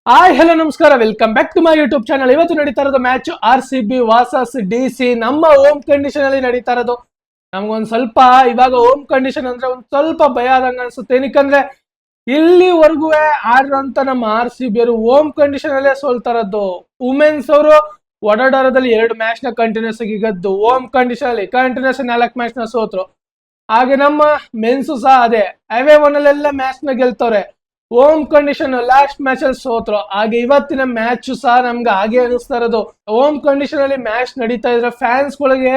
Hi hello ನಮಸ್ಕಾರ, welcome back to my YouTube channel. ಇವತ್ತು ನಡೀತಾ ಇರೋದು ಮ್ಯಾಚ್ RCB ವಾಸಸ್ DC. ನಮ್ಮ ಹೋಮ್ ಕಂಡೀಷನ್ ಅಲ್ಲಿ ನಡೀತಾ ಇರೋದು. ನಮ್ಗೊಂದ್ ಸ್ವಲ್ಪ ಇವಾಗ ಹೋಮ್ ಕಂಡೀಷನ್ ಅಂದ್ರೆ ಒಂದ್ ಸ್ವಲ್ಪ ಭಯ ಆದಂಗ ಅನ್ಸುತ್ತೆ. ಏನಕ್ಕಂದ್ರೆ ಇಲ್ಲಿವರೆಗೂ ಆಡಿರೋಂತ ನಮ್ಮ RCB ಅವರು ಹೋಮ್ ಕಂಡೀಷನ್ ಅಲ್ಲೇ ಸೋಲ್ತಾ ಇರೋದು. ವುಮೆನ್ಸ್ ಅವರು ವಡೋದರದಲ್ಲಿ 2 ಮ್ಯಾಚ್ ನ ಕಂಟಿನ್ಯೂಸ್ ಆಗಿ ಗೆದ್ದು ಹೋಮ್ ಕಂಡೀಷನ್ ಅಲ್ಲಿ ಕಂಟಿನ್ಯೂಸ್ 4 ಮ್ಯಾಚ್ ನ ಸೋತ್ರು. ಹಾಗೆ ನಮ್ಮ ಮೆನ್ಸು ಸಹ ಅದೇ ಅವೇ ಒನ್ನಲ್ಲೆಲ್ಲ ಮ್ಯಾಚ್ ನ ಗೆಲ್ತವ್ರೆ. ಹೋಮ್ ಕಂಡೀಷನ್ ಲಾಸ್ಟ್ ಮ್ಯಾಚ್ ಅಲ್ಲಿ ಸೋತ್ರು. ಹಾಗೆ ಇವತ್ತಿನ ಮ್ಯಾಚ್ ಸಹ ನಮ್ಗೆ ಹಾಗೆ ಅನಿಸ್ತಾ ಇರೋದು. ಹೋಮ್ ಕಂಡೀಷನ್ ಅಲ್ಲಿ ಮ್ಯಾಚ್ ನಡೀತಾ ಇದ್ರೆ ಫ್ಯಾನ್ಸ್ ಗಳಿಗೆ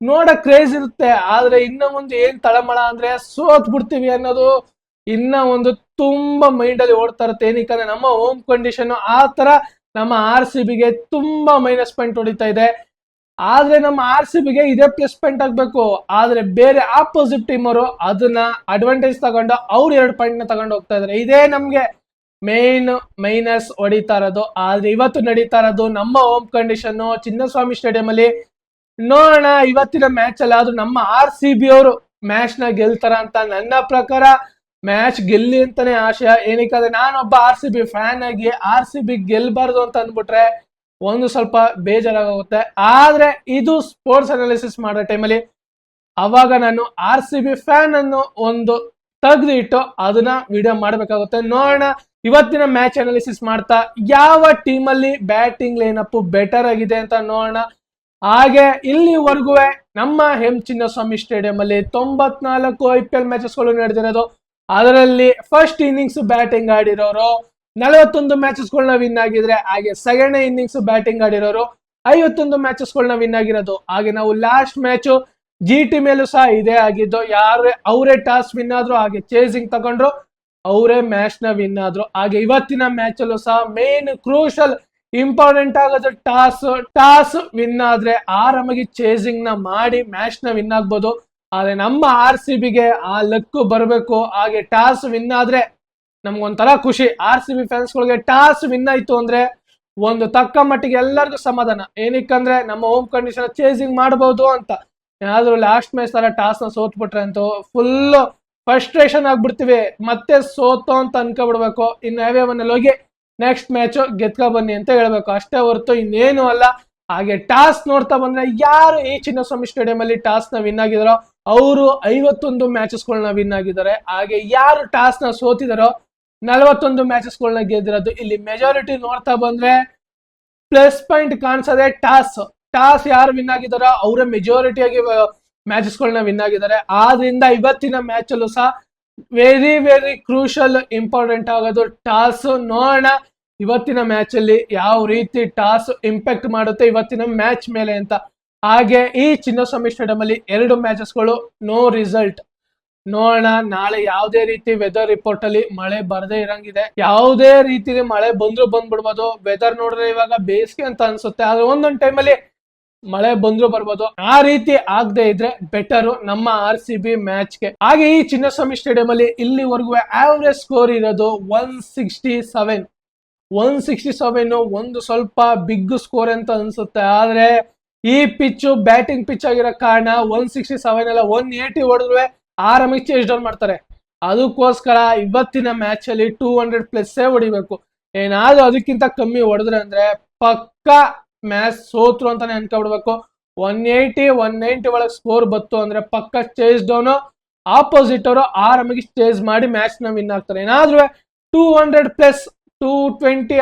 ನೋಡಕ್ ಕ್ರೇಜ್ ಇರುತ್ತೆ. ಆದ್ರೆ ಇನ್ನ ಒಂದು ಏನ್ ತಳಮಳ ಅಂದ್ರೆ ಸೋತ್ ಬಿಡ್ತೀವಿ ಅನ್ನೋದು ಇನ್ನ ಒಂದು ತುಂಬಾ ಮೈಂಡ್ ಅಲ್ಲಿ ಓಡ್ತಾ ಇರುತ್ತೆ. ಏನಕ್ಕಂದ್ರೆ ನಮ್ಮ ಹೋಮ್ ಕಂಡೀಷನ್ ಆ ತರ ನಮ್ಮ RCB ಗೆ ತುಂಬಾ ಮೈನಸ್ ಪಾಯಿಂಟ್ ಹೊಡಿತಾ ಇದೆ. ಆದ್ರೆ ನಮ್ಮ RCB ಗೆ ಇದೇ ಪ್ಲಸ್ ಪಾಯಿಂಟ್ ಆಗ್ಬೇಕು. ಆದ್ರೆ ಬೇರೆ ಆಪೋಸಿಟ್ ಟೀಮ್ ಅವರು ಅದನ್ನ ಅಡ್ವಾಂಟೇಜ್ ತಗೊಂಡು ಅವ್ರು 2 ಪಾಯಿಂಟ್ ನ ತಗೊಂಡು ಹೋಗ್ತಾ ಇದಾರೆ. ಇದೇ ನಮ್ಗೆ ಮೇನ್ ಮೈನಸ್ ಹೊಡಿತಾ ಇರೋದು. ಆದ್ರೆ ಇವತ್ತು ನಡೀತಾ ಇರೋದು ನಮ್ಮ ಹೋಮ್ ಕಂಡೀಷನ್ ಚಿನ್ನಸ್ವಾಮಿ ಸ್ಟೇಡಿಯಂ ಅಲ್ಲಿ. ನೋಡೋಣ ಇವತ್ತಿನ ಮ್ಯಾಚ್ ಅಲ್ಲಿ ಆದ್ರೂ ನಮ್ಮ RCB ಅವರು ಮ್ಯಾಚ್ ನ ಗೆಲ್ತಾರ ಅಂತ. ನನ್ನ ಪ್ರಕಾರ ಮ್ಯಾಚ್ ಗೆಲ್ಲಿ ಅಂತಾನೆ ಆಶಯ. ಏನಕ್ಕಂದ್ರೆ ನಾನೊಬ್ಬ RCB ಫ್ಯಾನ್ ಆಗಿ RCB ಗೆಲ್ಬಾರ್ದು ಅಂತ ಅಂದ್ಬಿಟ್ರೆ ಒಂದು ಸ್ವಲ್ಪ ಬೇಜಾರಾಗುತ್ತೆ. ಆದ್ರೆ ಇದು ಸ್ಪೋರ್ಟ್ಸ್ ಅನಾಲಿಸಿಸ್ ಮಾಡೋ ಟೈಮಲ್ಲಿ ಅವಾಗ ನಾನು RCB ಫ್ಯಾನ್ ಅನ್ನು ಒಂದು ತೆಗೆದಿಟ್ಟು ಅದನ್ನ ವಿಡಿಯೋ ಮಾಡ್ಬೇಕಾಗುತ್ತೆ. ನೋಡೋಣ ಇವತ್ತಿನ ಮ್ಯಾಚ್ ಅನಾಲಿಸಿಸ್ ಮಾಡ್ತಾ ಯಾವ ಟೀಮ್ ಅಲ್ಲಿ ಬ್ಯಾಟಿಂಗ್ ಲೈನಪ್ ಬೆಟರ್ ಆಗಿದೆ ಅಂತ ನೋಡೋಣ. ಹಾಗೆ ಇಲ್ಲಿವರೆಗೂ ನಮ್ಮ ಚಿನ್ನಸ್ವಾಮಿ ಸ್ಟೇಡಿಯಂ ಅಲ್ಲಿ 94 IPL ಮ್ಯಾಚಸ್ ಗಳು ನಡೆದಿರೋದು. ಅದರಲ್ಲಿ ಫಸ್ಟ್ ಇನ್ನಿಂಗ್ಸ್ ಬ್ಯಾಟಿಂಗ್ ಆಡಿರೋರು 41 ಮ್ಯಾಚಸ್ ಗಳನ್ನ ವಿನ್ ಆಗಿದ್ರೆ, ಹಾಗೆ ಸೆಕೆಂಡ್ ಇನ್ನಿಂಗ್ಸ್ ಬ್ಯಾಟಿಂಗ್ ಆಡಿರೋರು 51 ಮ್ಯಾಚಸ್ ಗಳನ್ನ ವಿನ್ ಆಗಿರೋದು. ಹಾಗೆ ನಾವು ಲಾಸ್ಟ್ ಮ್ಯಾಚ್ GT ಮೇಲೂ ಸಹ ಇದೇ ಆಗಿದ್ದು. ಅವರೇ ಟಾಸ್ ವಿನ್ ಆದ್ರು, ಹಾಗೆ ಚೇಸಿಂಗ್ ತಗೊಂಡ್ರು, ಅವರೇ ಮ್ಯಾಚ್ ನ ವಿನ್ ಆದ್ರು. ಹಾಗೆ ಇವತ್ತಿನ ಮ್ಯಾಚ್ ಅಲ್ಲೂ ಸಹ ಮೇನ್ ಕ್ರೂಷಲ್ ಇಂಪಾರ್ಟೆಂಟ್ ಆಗೋದು ಟಾಸ್ ವಿನ್ ಆದ್ರೆ ಆರಾಮಾಗಿ ಚೇಸಿಂಗ್ ನ ಮಾಡಿ ಮ್ಯಾಚ್ ನ ವಿನ್ ಆಗ್ಬೋದು. ಆದ್ರೆ ನಮ್ಮ RCB ಗೆ ಆ ಲಕ್ ಬರಬೇಕು. ಹಾಗೆ ಟಾಸ್ ವಿನ್ ಆದ್ರೆ ನಮ್ಗೊಂಥರ ಖುಷಿ. RCB ಫ್ಯಾನ್ಸ್ ಗಳಿಗೆ ಟಾಸ್ ವಿನ್ ಆಯ್ತು ಅಂದ್ರೆ ಒಂದು ತಕ್ಕ ಮಟ್ಟಿಗೆ ಎಲ್ಲರಿಗೂ ಸಮಾಧಾನ. ಏನಕ್ಕಂದ್ರೆ ನಮ್ಮ ಹೋಮ್ ಕಂಡೀಷನ್ ಚೇಸಿಂಗ್ ಮಾಡಬಹುದು ಅಂತ. ಏನಾದ್ರೂ ಲಾಸ್ಟ್ ಮ್ಯಾಚ್ ತರ ಟಾಸ್ ನ ಸೋತ್ಬಿಟ್ರೆ ಅಂತೂ ಫುಲ್ ಫ್ರಸ್ಟ್ರೇಷನ್ ಆಗ್ಬಿಡ್ತೀವಿ. ಮತ್ತೆ ಸೋತೋ ಅಂತ ಅನ್ಕೊಬಿಡ್ಬೇಕು. ಇನ್ನು ಅವೇ ಮನೇಲಿ ಹೋಗಿ ನೆಕ್ಸ್ಟ್ ಮ್ಯಾಚ್ ಗೆದ್ಕ ಬನ್ನಿ ಅಂತ ಹೇಳ್ಬೇಕು, ಅಷ್ಟೇ ಹೊರತು ಇನ್ನೇನು ಅಲ್ಲ. ಹಾಗೆ ಟಾಸ್ ನೋಡ್ತಾ ಬಂದ್ರೆ ಯಾರು ಈ ಚಿನ್ನಸ್ವಾಮಿ ಸ್ಟೇಡಿಯಂ ಅಲ್ಲಿ ಟಾಸ್ ನ ವಿನ್ ಆಗಿದಾರೋ ಅವರು 51 ಮ್ಯಾಚಸ್ ಗಳನ್ನ ವಿನ್ ಆಗಿದ್ದಾರೆ. ಹಾಗೆ ಯಾರು ಟಾಸ್ ನ ಸೋತಿದಾರೋ 41 ಮ್ಯಾಚಸ್ ಗಳನ್ನ ಗೆದ್ದಿರೋದು. ಇಲ್ಲಿ ಮೆಜಾರಿಟಿ ನೋಡ್ತಾ ಬಂದ್ರೆ ಪ್ಲಸ್ ಪಾಯಿಂಟ್ ಕಾಣಿಸದೆ ಟಾಸ್ ಯಾರು ವಿನ್ ಆಗಿದಾರೋ ಅವರೇ ಮೆಜಾರಿಟಿ ಆಗಿ ಮ್ಯಾಚಸ್ ಗಳನ್ನ ವಿನ್ ಆಗಿದ್ದಾರೆ. ಆದ್ರಿಂದ ಇವತ್ತಿನ ಮ್ಯಾಚ್ ಅಲ್ಲೂ ಸಹ ವೆರಿ ವೆರಿ ಕ್ರೂಷಲ್ ಇಂಪಾರ್ಟೆಂಟ್ ಆಗೋದು ಟಾಸ್. ನೋಡೋಣ ಇವತ್ತಿನ ಮ್ಯಾಚ್ ಅಲ್ಲಿ ಯಾವ ರೀತಿ ಟಾಸ್ ಇಂಪ್ಯಾಕ್ಟ್ ಮಾಡುತ್ತೆ ಇವತ್ತಿನ ಮ್ಯಾಚ್ ಮೇಲೆ ಅಂತ. ಹಾಗೆ ಈ ಚಿನ್ನಸ್ವಾಮಿ ಸ್ಟೇಡಿಯಂ ಅಲ್ಲಿ 2 ಮ್ಯಾಚಸ್ ಗಳು ನೋ ರಿಸಲ್ಟ್. ನೋಡೋಣ ನಾಳೆ ಯಾವುದೇ ರೀತಿ ವೆದರ್ ರಿಪೋರ್ಟ್ ಅಲ್ಲಿ ಮಳೆ ಬರದೇ ಇರಂಗಿದೆ. ಯಾವುದೇ ರೀತಿ ಮಳೆ ಬಂದ್ರು ಬಂದ್ಬಿಡ್ಬೋದು. ವೆದರ್ ನೋಡಿದ್ರೆ ಇವಾಗ ಬೇಸಿಗೆ ಅಂತ ಅನ್ಸುತ್ತೆ, ಆದ್ರೆ ಒಂದೊಂದ್ ಟೈಮ್ ಅಲ್ಲಿ ಮಳೆ ಬಂದ್ರು ಬರ್ಬೋದು. ಆ ರೀತಿ ಆಗದೆ ಇದ್ರೆ ಬೆಟರ್ ನಮ್ಮ RCB ಮ್ಯಾಚ್ ಗೆ. ಹಾಗೆ ಈ ಚಿನ್ನಸ್ವಾಮಿ ಸ್ಟೇಡಿಯಂ ಅಲ್ಲಿ ಇಲ್ಲಿವರೆಗೂ ಆವರೇಜ್ ಸ್ಕೋರ್ ಇರೋದು 167. ಒಂದು ಸ್ವಲ್ಪ ಬಿಗ್ ಸ್ಕೋರ್ ಅಂತ ಅನ್ಸುತ್ತೆ. ಆದ್ರೆ ಈ ಪಿಚ್ ಬ್ಯಾಟಿಂಗ್ ಪಿಚ್ ಆಗಿರೋ ಕಾರಣ 167 ಅಲ್ಲ 180 ಹೊಡೆದ್ರು ಆರಾಮಾಗಿ ಚೇಸ್ ಡೌನ್ ಮಾಡ್ತಾರೆ. ಅದಕ್ಕೋಸ್ಕರ ಇವತ್ತಿನ ಮ್ಯಾಚ್ ಅಲ್ಲಿ 200+ ಹೊಡಿಬೇಕು. ಏನಾದ್ರೂ ಅದಕ್ಕಿಂತ ಕಮ್ಮಿ ಹೊಡೆದ್ರೆ ಅಂದ್ರೆ ಪಕ್ಕಾ ಮ್ಯಾಚ್ ಸೋತ್ರು ಅಂತಾನೆ ಅನ್ಕೊಬಿಡ್ಬೇಕು. 180 190 ಒಳಗೆ ಸ್ಕೋರ್ ಬತ್ತು ಅಂದ್ರೆ ಪಕ್ಕ ಚೇಸ್ ಡೌನ್, ಆಪೋಸಿಟ್ ಅವರು ಆರಾಮಾಗಿ ಚೇಸ್ ಮಾಡಿ ಮ್ಯಾಚ್ ನ ವಿನ್ ಆಗ್ತಾರೆ. ಏನಾದ್ರೂ 200+ 220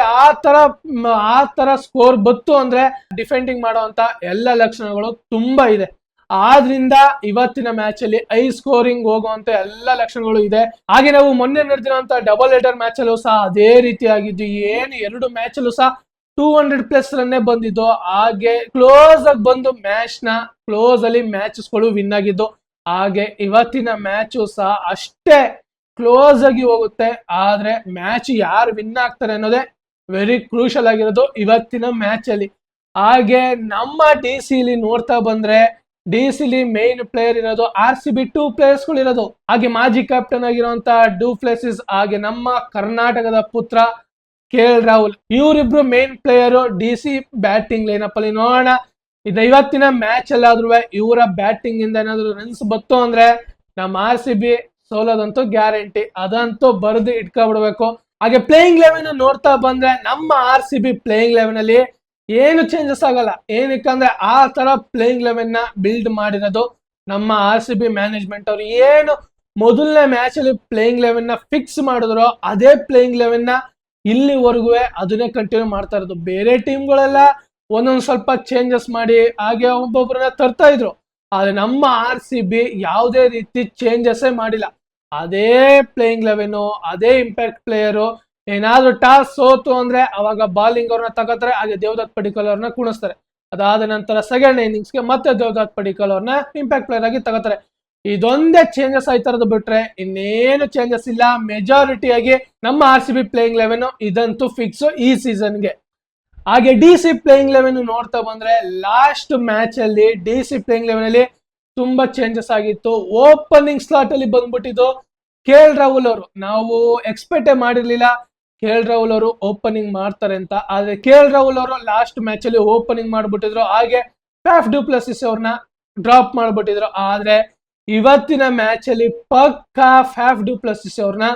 ಆ ತರ ಸ್ಕೋರ್ ಬತ್ತು ಅಂದ್ರೆ ಡಿಫೆಂಡಿಂಗ್ ಮಾಡುವಂತ ಎಲ್ಲ ಲಕ್ಷಣಗಳು ತುಂಬಾ ಇದೆ. ಆದ್ರಿಂದ ಇವತ್ತಿನ ಮ್ಯಾಚ್ ಅಲ್ಲಿ ಹೈ ಸ್ಕೋರಿಂಗ್ ಹೋಗುವಂತ ಎಲ್ಲ ಲಕ್ಷಣಗಳು ಇದೆ. ಹಾಗೆ ನಾವು ಮೊನ್ನೆ ನಡೆದಿರುವಂತ ಡಬಲ್ ಹೆಡರ್ ಮ್ಯಾಚ್ ಅಲ್ಲೂ ಸಹ ಅದೇ ರೀತಿ ಆಗಿದ್ದು. ಏನು 2 ಮ್ಯಾಚ್ ಅಲ್ಲೂ ಸಹ 200+ ರನ್ನೇ ಬಂದಿದ್ದು. ಹಾಗೆ ಕ್ಲೋಸ್ ಆಗಿ ಬಂದು ಕ್ಲೋಸ್ ಅಲ್ಲಿ ಮ್ಯಾಚಸ್ ಗಳು ವಿನ್ ಆಗಿದ್ದು. ಹಾಗೆ ಇವತ್ತಿನ ಮ್ಯಾಚ್ ಸಹ ಅಷ್ಟೇ ಕ್ಲೋಸ್ ಆಗಿ ಹೋಗುತ್ತೆ. ಆದ್ರೆ ಮ್ಯಾಚ್ ಯಾರು ವಿನ್ ಆಗ್ತಾರೆ ಅನ್ನೋದೇ ವೆರಿ ಕ್ರೂಷಲ್ ಆಗಿರೋದು ಇವತ್ತಿನ ಮ್ಯಾಚ್ ಅಲ್ಲಿ. ಹಾಗೆ ನಮ್ಮ DC ಲಿ ನೋಡ್ತಾ ಬಂದ್ರೆ DC ಲಿ ಮೇನ್ ಪ್ಲೇಯರ್ ಇರೋದು RCB 2 ಪ್ಲೇಯರ್ಸ್ ಗಳು ಇರೋದು. ಹಾಗೆ ಮಾಜಿ ಕ್ಯಾಪ್ಟನ್ ಆಗಿರುವಂತ ಡು ಪ್ಲೆಸಿಸ್, ಹಾಗೆ ನಮ್ಮ ಕರ್ನಾಟಕದ ಪುತ್ರ KL ರಾಹುಲ್, ಇವರಿಬ್ರು main player DC batting lineup ಅಲ್ಲಿ. ನೋಡೋಣ ಇವತ್ತಿನ ಮ್ಯಾಚ್ ಅಲ್ಲಾದ್ರೂ ಇವರ ಬ್ಯಾಟಿಂಗ್ ಇಂದ ಏನಾದ್ರು ರನ್ಸ್ ಬತ್ತು ಅಂದ್ರೆ ನಮ್ಮ RCB ಸೋಲೋದಂತೂ ಗ್ಯಾರಂಟಿ. ಅದಂತೂ ಬರೆದು ಇಟ್ಕೊಬಿಡ್ಬೇಕು. ಹಾಗೆ ಪ್ಲೇಯಿಂಗ್ ಲೆವೆನ್ ನೋಡ್ತಾ ಬಂದ್ರೆ ನಮ್ಮ RCB ಪ್ಲೇಯಿಂಗ್ ಲೆವೆನ್ ಅಲ್ಲಿ ಏನು ಚೇಂಜಸ್ ಆಗಲ್ಲ. ಏನಕ್ಕಂದ್ರೆ ಆ ತರ ಪ್ಲೇಯಿಂಗ್ ಲೆವೆನ್ ನ ಬಿಲ್ಡ್ ಮಾಡಿರೋದು ನಮ್ಮ RCB ಮ್ಯಾನೇಜ್ಮೆಂಟ್ ಅವರು. ಏನು ಮೊದಲನೇ ಮ್ಯಾಚ್ ಅಲ್ಲಿ ಪ್ಲೇಯಿಂಗ್ ಲೆವೆನ್ ನ ಫಿಕ್ಸ್ ಮಾಡಿದ್ರು ಅದೇ ಪ್ಲೇಯಿಂಗ್ ಲೆವೆನ್ ನ ಇಲ್ಲಿವರೆಗೂ ಅದನ್ನೇ ಕಂಟಿನ್ಯೂ ಮಾಡ್ತಾ ಇರೋದು. ಬೇರೆ ಟೀಮ್ಗಳೆಲ್ಲ ಒಂದೊಂದ್ ಸ್ವಲ್ಪ ಚೇಂಜಸ್ ಮಾಡಿ ಹಾಗೆ ಒಬ್ಬೊಬ್ಬರನ್ನ ತರ್ತಾ ಇದ್ರು. ಆದ್ರೆ ನಮ್ಮ RCB ಯಾವುದೇ ರೀತಿ ಚೇಂಜಸ್ ಮಾಡಿಲ್ಲ. ಅದೇ ಪ್ಲೇಯಿಂಗ್ ಲೆವೆನ್, ಅದೇ ಇಂಪ್ಯಾಕ್ಟ್ ಪ್ಲೇಯರು. ಏನಾದ್ರೂ ಟಾಸ್ ಸೋತು ಅಂದ್ರೆ ಅವಾಗ ಬಾಲಿಂಗ್ ಅವ್ರನ್ನ ತಗೋತಾರೆ, ಹಾಗೆ ದೇವದತ್ ಪಡಿಕ್ಕಲ್ ಅವ್ರನ್ನ ಕುಣಿಸ್ತಾರೆ. ಅದಾದ ನಂತರ ಸೆಕೆಂಡ್ ಇನ್ನಿಂಗ್ಸ್ಗೆ ಮತ್ತೆ ದೇವದತ್ ಪಡಿಕ್ಕಲ್ ಅವ್ರನ್ನ ಇಂಪ್ಯಾಕ್ಟ್ ಪ್ಲೇಯರ್ ಆಗಿ ತಗೋತಾರೆ. ಇದೊಂದೇ ಚೇಂಜಸ್ ಆಯ್ತಾ ಇರೋದು ಬಿಟ್ರೆ ಇನ್ನೇನು ಚೇಂಜಸ್ ಇಲ್ಲ. ಮೆಜಾರಿಟಿ ಆಗಿ ನಮ್ಮ RCB ಪ್ಲೇಯಿಂಗ್ ಲೆವೆನ್ ಇದಂತೂ ಫಿಕ್ಸ್ ಈ ಸೀಸನ್ಗೆ. ಹಾಗೆ DC ಪ್ಲೇಯಿಂಗ್ ಲೆವೆನ್ ನೋಡ್ತಾ ಬಂದ್ರೆ ಲಾಸ್ಟ್ ಮ್ಯಾಚ್ ಅಲ್ಲಿ DC ಪ್ಲೇಯಿಂಗ್ ಲೆವೆನ್ ಅಲ್ಲಿ ತುಂಬಾ ಚೇಂಜಸ್ ಆಗಿತ್ತು. ಓಪನಿಂಗ್ ಸ್ಲಾಟ್ ಅಲ್ಲಿ ಬಂದ್ಬಿಟ್ಟಿದ್ದು KL ರಾಹುಲ್ ಅವರು. ನಾವು ಎಕ್ಸ್ಪೆಕ್ಟೇ ಮಾಡಿರ್ಲಿಲ್ಲ KL ರಾಹುಲ್ ಅವರು ಓಪನಿಂಗ್ ಮಾಡ್ತಾರೆ ಅಂತ. ಆದ್ರೆ KL ರಾಹುಲ್ ಅವರು ಲಾಸ್ಟ್ ಮ್ಯಾಚ್ ಅಲ್ಲಿ ಓಪನಿಂಗ್ ಮಾಡ್ಬಿಟ್ಟಿದ್ರು. ಹಾಗೆ ಫ್ಯಾಫ್ ಡು ಪ್ಲೆಸಿಸ್ ಅವ್ರನ್ನ ಡ್ರಾಪ್ ಮಾಡ್ಬಿಟ್ಟಿದ್ರು. ಆದ್ರೆ ಇವತ್ತಿನ ಮ್ಯಾಚ್ ಅಲ್ಲಿ ಪಕ್ಕಾ ಫ್ಯಾಫ್ ಡು ಪ್ಲೆಸಿಸ್ ಅವ್ರನ್ನ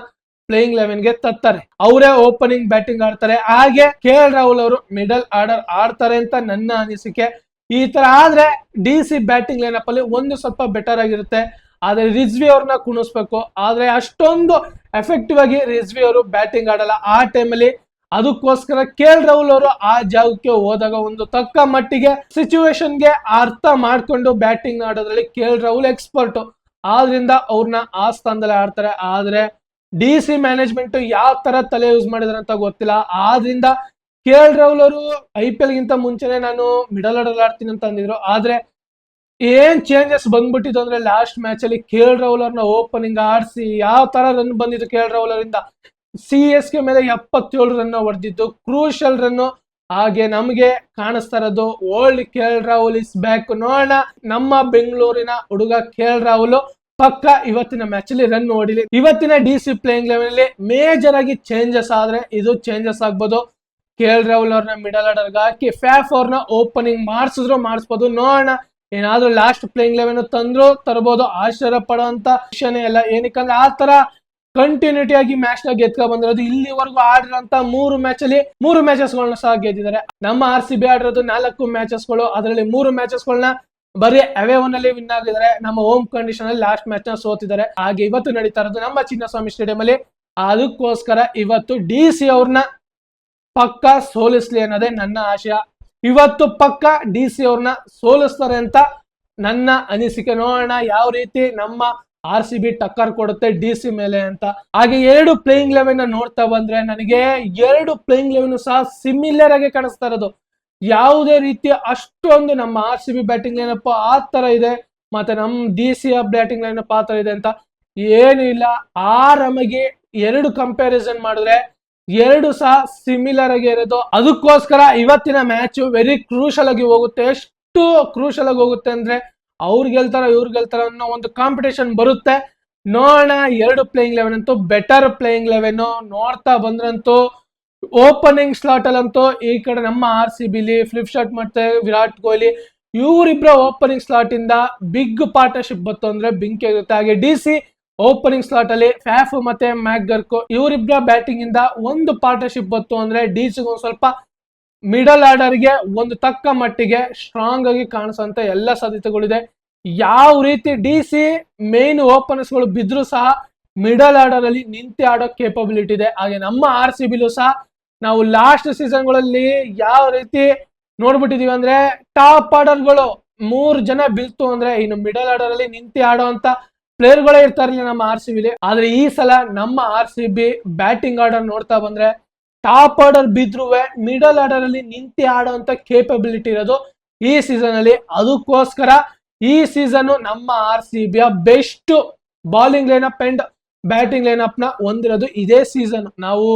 ಪ್ಲೇಯಿಂಗ್ ಲೆವೆನ್ ಗೆ ತರ್ತಾರೆ. ಅವರೇ ಓಪನಿಂಗ್ ಬ್ಯಾಟಿಂಗ್ ಆಡ್ತಾರೆ. ಹಾಗೆ KL ರಾಹುಲ್ ಅವರು ಮಿಡಲ್ ಆರ್ಡರ್ ಆಡ್ತಾರೆ ಅಂತ ನನ್ನ ಅನಿಸಿಕೆ. ಈ ತರ ಆದ್ರೆ DC ಬ್ಯಾಟಿಂಗ್ ಲೈನಪ್ ಅಲ್ಲಿ ಒಂದು ಸ್ವಲ್ಪ ಬೆಟರ್ ಆಗಿರುತ್ತೆ. ಆದ್ರೆ ರಿಜ್ವಿ ಅವ್ರನ್ನ ಕುಣಿಸ್ಬೇಕು. ಆದ್ರೆ ಅಷ್ಟೊಂದು ಎಫೆಕ್ಟಿವ್ ಆಗಿ ರಿಜ್ವಿ ಅವರು ಬ್ಯಾಟಿಂಗ್ ಆಡಲ್ಲ ಆ ಟೈಮಲ್ಲಿ. ಅದಕ್ಕೋಸ್ಕರ KL ರಾಹುಲ್ ಅವರು ಆ ಜಾಗಕ್ಕೆ ಹೋದಾಗ ಒಂದು ತಕ್ಕ ಮಟ್ಟಿಗೆ ಸಿಚುವೇಶನ್ಗೆ ಅರ್ಥ ಮಾಡ್ಕೊಂಡು ಬ್ಯಾಟಿಂಗ್ ಆಡೋದ್ರಲ್ಲಿ KL ರಾಹುಲ್ ಎಕ್ಸ್ಪರ್ಟ್. ಆದ್ರಿಂದ ಅವ್ರನ್ನ ಆ ಸ್ಥಾನದಲ್ಲಿ ಆಡ್ತಾರೆ. ಆದ್ರೆ DC ಮ್ಯಾನೇಜ್ಮೆಂಟ್ ಯಾವ ತರ ತಲೆ ಯೂಸ್ ಮಾಡಿದಾರೆ ಅಂತ ಗೊತ್ತಿಲ್ಲ. ಆದ್ರಿಂದ KL ರಾಹುಲ್ ಅವರು IPL ಗಿಂತ ಮುಂಚೆನೆ ನಾನು ಮಿಡಲ್ ಆರ್ಡರ್ ಆಡ್ತೀನಿ ಅಂತ ಅಂದಿದ್ರು. ಆದ್ರೆ ಏನ್ ಚೇಂಜಸ್ ಬಂದ್ಬಿಟ್ಟಿದ್ದು ಅಂದ್ರೆ ಲಾಸ್ಟ್ ಮ್ಯಾಚ್ ಅಲ್ಲಿ KL ರಾಹುಲ್ ಅವ್ರನ್ನ ಓಪನಿಂಗ್ ಆಡಿಸಿ ಯಾವ ತರ ರನ್ ಬಂದಿತ್ತು KL ರಾಹುಲ್ ಅವರಿಂದ. CSK ಮೇಲೆ 77 ರನ್ ಹೊಡೆದಿದ್ದು, ಕ್ರೂಷಲ್ ರನ್. ಹಾಗೆ ನಮಗೆ ಕಾಣಿಸ್ತಾ ಇರೋದು old KL Rahul is back. ನೋಡೋಣ ನಮ್ಮ ಬೆಂಗಳೂರಿನ ಹುಡುಗ KL ರಾಹುಲ್ ಪಕ್ಕ ಇವತ್ತಿನ ಮ್ಯಾಚ್ ಅಲ್ಲಿ ರನ್ ಹೊಡಿಲಿ. ಇವತ್ತಿನ DC ಪ್ಲೇಯಿಂಗ್ ಲೆವೆನ್ ಅಲ್ಲಿ ಮೇಜರ್ ಆಗಿ ಚೇಂಜಸ್ ಆದ್ರೆ ಇದು ಚೇಂಜಸ್ ಆಗ್ಬೋದು. KL ರಾಹುಲ್ ಅವ್ರನ್ನ ಮಿಡಲ್ ಆರ್ಡರ್ ಹಾಕಿ ಫ್ಯಾಫ್ ಅವ್ರನ್ನ ಓಪನಿಂಗ್ ಮಾಡಿಸ್ಬೋದು. ನೋಡೋಣ ಏನಾದ್ರೂ ಲಾಸ್ಟ್ ಪ್ಲೇಯಿಂಗ್ ಲೆವೆನ್ ತಂದ್ರು ತರಬಹುದು. ಆಶ್ಚರ್ಯ ಪಡುವಂತ ವಿಷಯನೇ ಇಲ್ಲ. ಏನಕ್ಕಂದ್ರೆ ಆ ತರ ಕಂಟಿನ್ಯೂಟಿ ಆಗಿ ಮ್ಯಾಚ್ ನ ಗೆದ್ಕ ಬಂದಿರೋದು. ಇಲ್ಲಿವರೆಗೂ ಆಡಿರೋಂತ 3 ಮ್ಯಾಚ್ ಅಲ್ಲಿ 3 ಮ್ಯಾಚಸ್ ಗಳನ್ನ ಸಹ ಗೆದ್ದಿದ್ದಾರೆ. ನಮ್ಮ RCB ಆಡಿರೋದು 4 ಮ್ಯಾಚಸ್ ಗಳು. ಅದರಲ್ಲಿ 3 ಮ್ಯಾಚಸ್ ಗಳನ್ನ ಬರೀ ಅವೇ ಒನ್ ಅಲ್ಲಿ ವಿನ್ ಆಗಿದ್ದಾರೆ. ನಮ್ಮ ಹೋಮ್ ಕಂಡೀಷನ್ ಅಲ್ಲಿ ಲಾಸ್ಟ್ ಮ್ಯಾಚ್ ನ ಸೋತಿದ್ದಾರೆ. ಹಾಗೆ ಇವತ್ತು ನಡೀತಾ ಇರೋದು ನಮ್ಮ ಚಿನ್ನಸ್ವಾಮಿ ಸ್ಟೇಡಿಯಂ ಅಲ್ಲಿ. ಅದಕ್ಕೋಸ್ಕರ ಇವತ್ತು DC ಅವ್ರನ್ನ ಪಕ್ಕ ಸೋಲಿಸ್ಲಿ ಅನ್ನೋದೇ ನನ್ನ ಆಶಯ. ಇವತ್ತು ಪಕ್ಕ DC ಅವ್ರನ್ನ ಸೋಲಿಸ್ತಾರೆ ಅಂತ ನನ್ನ ಅನಿಸಿಕೆ. ನೋಡೋಣ ಯಾವ ರೀತಿ ನಮ್ಮ RCB ಟಕ್ಕರ್ ಕೊಡುತ್ತೆ DC ಮೇಲೆ ಅಂತ. ಹಾಗೆ 2 ಪ್ಲೇಯಿಂಗ್ ಲೆವೆನ್ ನೋಡ್ತಾ ಬಂದ್ರೆ ನನಗೆ 2 ಪ್ಲೇಯಿಂಗ್ ಲೆವೆನ್ ಸಹ ಸಿಮಿಲರ್ ಆಗಿ ಕಾಣಿಸ್ತಾ ಇರೋದು. ಯಾವುದೇ ರೀತಿಯ ಅಷ್ಟೊಂದು ನಮ್ಮ RCB ಬ್ಯಾಟಿಂಗ್ ಲೈನಪ್ ಆ ತರ ಇದೆ, ಮತ್ತೆ ನಮ್ಮ DC ಬ್ಯಾಟಿಂಗ್ ಲೈನಪ್ ಆ ತರ ಇದೆ ಅಂತ ಏನು ಇಲ್ಲ. ಆರಾಮಾಗಿ 2 ಕಂಪ್ಯಾರಿಸನ್ ಮಾಡಿದ್ರೆ 2 ಸಹ ಸಿಮಿಲರ್ ಆಗಿ ಇರೋದು. ಅದಕ್ಕೋಸ್ಕರ ಇವತ್ತಿನ ಮ್ಯಾಚ್ ವೆರಿ ಕ್ರೂಷಲ್ ಆಗಿ ಹೋಗುತ್ತೆ. ಎಷ್ಟು ಕ್ರೂಷಲ್ ಆಗಿ ಹೋಗುತ್ತೆ ಅಂದ್ರೆ ಅವ್ರು ಗೆಲ್ತಾರ ಇವ್ರು ಗೆಲ್ತಾರ ಅನ್ನೋ ಒಂದು ಕಾಂಪಿಟೇಷನ್ ಬರುತ್ತೆ. ನೋಡೋಣ 2 ಪ್ಲೇಯಿಂಗ್ ಲೆವೆನ್ ಅಂತೂ ಬೆಟರ್ ಪ್ಲೇಯಿಂಗ್ ಲೆವೆನ್. ನೋಡ್ತಾ ಬಂದ್ರಂತೂ ಓಪನಿಂಗ್ ಸ್ಲಾಟ್ ಅಲ್ಲಂತೂ ಈ ಕಡೆ ನಮ್ಮ RCB ಫ್ಲಿಪ್ ಶಾಟ್ ಮತ್ತೆ ವಿರಾಟ್ ಕೊಹ್ಲಿ ಇವರಿಬ್ಬರ ಓಪನಿಂಗ್ ಸ್ಲಾಟ್ ಇಂದ ಬಿಗ್ ಪಾರ್ಟ್ನರ್ಶಿಪ್ ಬತ್ತು ಅಂದ್ರೆ ಬೆಂಕಿ ಆಗುತ್ತೆ. ಹಾಗೆ DC ಓಪನಿಂಗ್ ಸ್ಲಾಟ್ ಅಲ್ಲಿ ಫ್ಯಾಫ್ ಮತ್ತೆ ಮ್ಯಾಕ್ಗರ್ಕ್ ಇವರಿಬ್ಬರ ಬ್ಯಾಟಿಂಗ್ ಇಂದ ಒಂದು ಪಾರ್ಟ್ನರ್ಶಿಪ್ ಬತ್ತು ಅಂದ್ರೆ DC ಒಂದ್ ಸ್ವಲ್ಪ ಮಿಡಲ್ ಆರ್ಡರ್ ಗೆ ಒಂದು ತಕ್ಕ ಮಟ್ಟಿಗೆ ಸ್ಟ್ರಾಂಗ್ ಆಗಿ ಕಾಣಿಸುವಂತ ಎಲ್ಲ ಸಾಧ್ಯತೆಗಳಿದೆ. ಯಾವ ರೀತಿ DC ಮೇನ್ ಓಪನರ್ಸ್ ಗಳು ಬಿದ್ರು ಸಹ ಮಿಡಲ್ ಆರ್ಡರ್ ಅಲ್ಲಿ ನಿಂತು ಆಡೋ ಕೇಪಬಿಲಿಟಿ ಇದೆ. ಹಾಗೆ ನಮ್ಮ RCB ಸಹ ನಾವು ಲಾಸ್ಟ್ ಸೀಸನ್ ಗಳಲ್ಲಿ ಯಾವ ರೀತಿ ನೋಡ್ಬಿಟ್ಟಿದೀವಿ ಅಂದ್ರೆ ಟಾಪ್ ಆರ್ಡರ್ ಗಳು 3 ಜನ ಬೀಳ್ತು ಅಂದ್ರೆ ಇನ್ನು ಮಿಡಲ್ ಆರ್ಡರ್ ಅಲ್ಲಿ ನಿಂತು ಆಡೋ ಅಂತ ಪ್ಲೇಯರ್ ಗಳೇ ಇರ್ತಾ ಇರಲಿಲ್ಲ ನಮ್ಮ RCB. ಆದ್ರೆ ಈ ಸಲ ನಮ್ಮ RCB ಬ್ಯಾಟಿಂಗ್ ಆರ್ಡರ್ ನೋಡ್ತಾ ಬಂದ್ರೆ ಟಾಪ್ ಆರ್ಡರ್ ಬಿದ್ರು ಮಿಡಲ್ ಆರ್ಡರ್ ಅಲ್ಲಿ ನಿಂತು ಆಡುವಂತ ಕೇಪಬಿಲಿಟಿ ಇರೋದು ಈ ಸೀಸನ್ ಅಲ್ಲಿ. ಅದಕ್ಕೋಸ್ಕರ ಈ ಸೀಸನ್ ನಮ್ಮ RCB best bowling lineup and batting lineup ನ ಹೊಂದಿರೋದು ಇದೇ ಸೀಸನ್. ನಾವು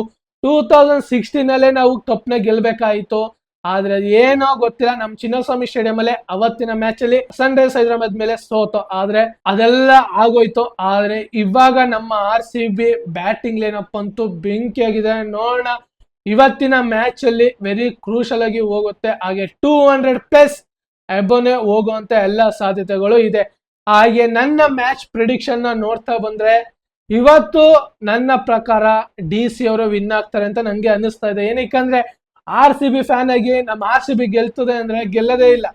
2016 ಅಲ್ಲೇ ನಾವು ಕಪ್ ನ ಗೆಲ್ಬೇಕಾಯ್ತು. ಆದ್ರೆ ಏನೋ ಗೊತ್ತಿಲ್ಲ ನಮ್ಮ ಚಿನ್ನಸ್ವಾಮಿ ಸ್ಟೇಡಿಯಂ ಅಲ್ಲೇ ಅವತ್ತಿನ ಮ್ಯಾಚ್ ಅಲ್ಲಿ ಸನ್ ರೈಸರ್ಸ್ ಹೈದರಾಬಾದ್ ಮೇಲೆ ಸೋತು. ಆದ್ರೆ ಅದೆಲ್ಲ ಆಗೋಯ್ತು. ಆದ್ರೆ ಇವಾಗ ನಮ್ಮ RCB ಬ್ಯಾಟಿಂಗ್ ಲೈನಪ್ ಅಂತೂ ಬೆಂಕಿ ಆಗಿದೆ. ನೋಡೋಣ ಇವತ್ತಿನ ಮ್ಯಾಚ್ ಅಲ್ಲಿ ವೆರಿ ಕ್ರೂಷಲ್ ಆಗಿ ಹೋಗುತ್ತೆ. ಹಾಗೆ 200+ ಅಬೋನೆ ಹೋಗುವಂತ ಎಲ್ಲ ಸಾಧ್ಯತೆಗಳು ಇದೆ. ಹಾಗೆ ನನ್ನ ಮ್ಯಾಚ್ ಪ್ರಿಡಿಕ್ಷನ್ ನ ನೋಡ್ತಾ ಬಂದ್ರೆ ಇವತ್ತು ನನ್ನ ಪ್ರಕಾರ ಡಿ ಸಿ ಅವರು ವಿನ್ ಆಗ್ತಾರೆ ಅಂತ ನಂಗೆ ಅನ್ನಿಸ್ತಾ ಇದೆ. ಏನಕ್ಕಂದ್ರೆ ಆರ್ ಸಿ ಬಿ ಫ್ಯಾನ್ ಆಗಿ ನಮ್ಮ ಆರ್ ಸಿ ಬಿ ಗೆಲ್ತದೆ ಅಂದ್ರೆ ಗೆಲ್ಲದೇ ಇಲ್ಲ,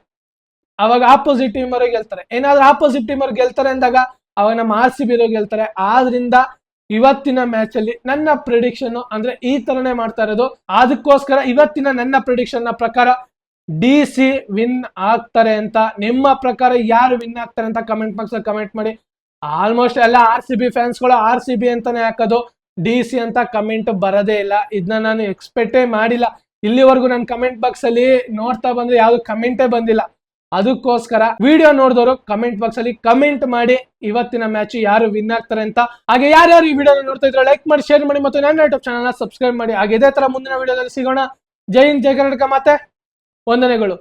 ಅವಾಗ ಆಪೋಸಿಟ್ ಟೀಮ್ ಅವರು ಗೆಲ್ತಾರೆ. ಏನಾದ್ರೂ ಆಪೋಸಿಟ್ ಟೀಮ್ ಅವ್ರು ಗೆಲ್ತಾರೆ ಅಂದಾಗ ಅವಾಗ ನಮ್ಮ ಆರ್ ಸಿ ಬಿ ಗೆಲ್ತಾರೆ. ಆದ್ರಿಂದ ಇವತ್ತಿನ ಮ್ಯಾಚ್ ಅಲ್ಲಿ ನನ್ನ ಪ್ರಿಡಿಕ್ಷನ್ ಅಂದ್ರೆ ಈ ತರನೇ ಮಾಡ್ತಾ ಇರೋದು. ಅದಕ್ಕೋಸ್ಕರ ಇವತ್ತಿನ ನನ್ನ ಪ್ರಿಡಿಕ್ಷನ್ ನ ಪ್ರಕಾರ ಡಿ ಸಿ ವಿನ್ ಆಗ್ತಾರೆ ಅಂತ. ನಿಮ್ಮ ಪ್ರಕಾರ ಯಾರು ವಿನ್ ಆಗ್ತಾರೆ ಅಂತ ಕಮೆಂಟ್ ಬಾಕ್ಸ್ ಅಲ್ಲಿ ಕಮೆಂಟ್ ಮಾಡಿ. ಆಲ್ಮೋಸ್ಟ್ ಎಲ್ಲ ಆರ್ ಸಿ ಬಿ ಫ್ಯಾನ್ಸ್ಗಳು ಆರ್ ಸಿ ಬಿ ಅಂತಾನೆ ಹಾಕೋದು, ಡಿ ಸಿ ಅಂತ ಕಮೆಂಟ್ ಬರೋದೇ ಇಲ್ಲ. ಇದನ್ನ ನಾನು ಎಕ್ಸ್ಪೆಕ್ಟೇ ಮಾಡಿಲ್ಲ. ಇಲ್ಲಿವರೆಗೂ ನನ್ನ ಕಮೆಂಟ್ ಬಾಕ್ಸ್ ಅಲ್ಲಿ ನೋಡ್ತಾ ಬಂದ್ರೆ ಯಾವ್ದು ಕಮೆಂಟೇ ಬಂದಿಲ್ಲ. ಅದಕ್ಕೋಸ್ಕರ ವಿಡಿಯೋ ನೋಡಿದವರು ಕಮೆಂಟ್ ಬಾಕ್ಸ್ ಅಲ್ಲಿ ಕಮೆಂಟ್ ಮಾಡಿ ಇವತ್ತಿನ ಮ್ಯಾಚ್ ಯಾರು ವಿನ್ ಆಗ್ತಾರೆ ಅಂತ. ಹಾಗೆ ಯಾರ್ಯಾರು ಈ ವಿಡಿಯೋ ನೋಡ್ತಾ ಇದ್ರೆ ಲೈಕ್ ಮಾಡಿ, ಶೇರ್ ಮಾಡಿ ಮತ್ತು ನನ್ನ ಯೂಟ್ಯೂಬ್ ಚಾನಲ್ ಸಬ್ಸ್ಕ್ರೈಬ್ ಮಾಡಿ. ಹಾಗೆ ಇದೇ ತರ ಮುಂದಿನ ವಿಡಿಯೋದಲ್ಲಿ ಸಿಗೋಣ. ಜೈ ಹಿಂದ್, ಜೈ ಕರ್ನಾಟಕ, ಮತ್ತೆ ವಂದನೆಗಳು.